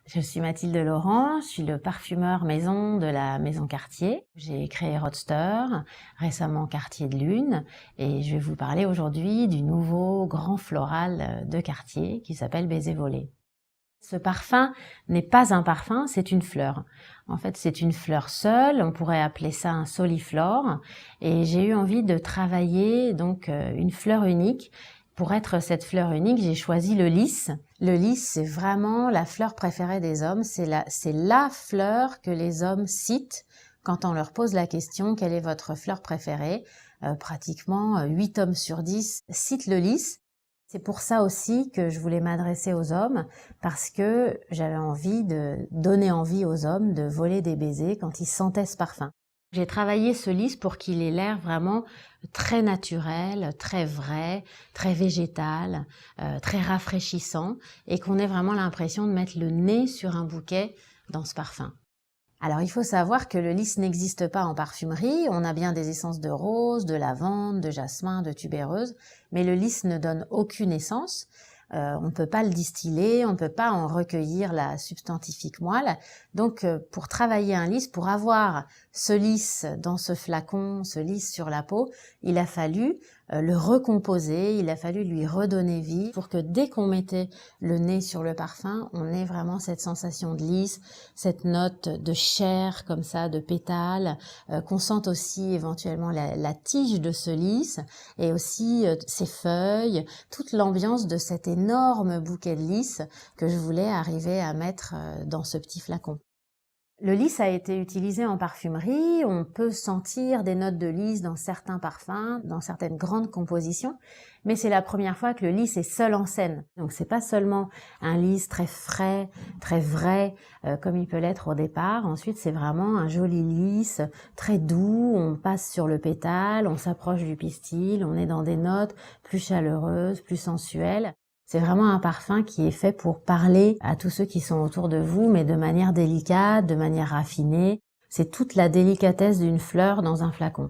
Je suis Mathilde Laurent, je suis le parfumeur maison de la maison Cartier. J'ai créé Roadster, récemment Cartier de Lune, et je vais vous parler aujourd'hui du nouveau grand floral de Cartier qui s'appelle Baiser volé. Ce parfum n'est pas un parfum, c'est une fleur. En fait, c'est une fleur seule, on pourrait appeler ça un soliflore, et j'ai eu envie de travailler donc une fleur unique. Pour être cette fleur unique, j'ai choisi le lys. Le lys, c'est vraiment la fleur préférée des hommes, c'est la fleur que les hommes citent quand on leur pose la question « Quelle est votre fleur préférée ?» Pratiquement 8 hommes sur 10 citent le lys. C'est pour ça aussi que je voulais m'adresser aux hommes, parce que j'avais envie de donner envie aux hommes de voler des baisers quand ils sentaient ce parfum. J'ai travaillé ce lys pour qu'il ait l'air vraiment très naturel, très vrai, très végétal, très rafraîchissant, et qu'on ait vraiment l'impression de mettre le nez sur un bouquet dans ce parfum. Alors, il faut savoir que le lys n'existe pas en parfumerie. On a bien des essences de rose, de lavande, de jasmin, de tubéreuse, mais le lys ne donne aucune essence. On ne peut pas le distiller, on ne peut pas en recueillir la substantifique moelle. Donc, pour travailler un lys, pour avoir ce lys dans ce flacon, ce lys sur la peau, il a fallu le recomposer, il a fallu lui redonner vie pour que dès qu'on mettait le nez sur le parfum, on ait vraiment cette sensation de lys, cette note de chair comme ça, de pétales, qu'on sente aussi éventuellement la tige de ce lys et aussi ses feuilles, toute l'ambiance de cet énorme bouquet de lys que je voulais arriver à mettre dans ce petit flacon. Le lys a été utilisé en parfumerie, on peut sentir des notes de lys dans certains parfums, dans certaines grandes compositions, mais c'est la première fois que le lys est seul en scène. Donc c'est pas seulement un lys très frais, très vrai, comme il peut l'être au départ. Ensuite c'est vraiment un joli lys, très doux, on passe sur le pétale, on s'approche du pistil, on est dans des notes plus chaleureuses, plus sensuelles. C'est vraiment un parfum qui est fait pour parler à tous ceux qui sont autour de vous, mais de manière délicate, de manière raffinée. C'est toute la délicatesse d'une fleur dans un flacon.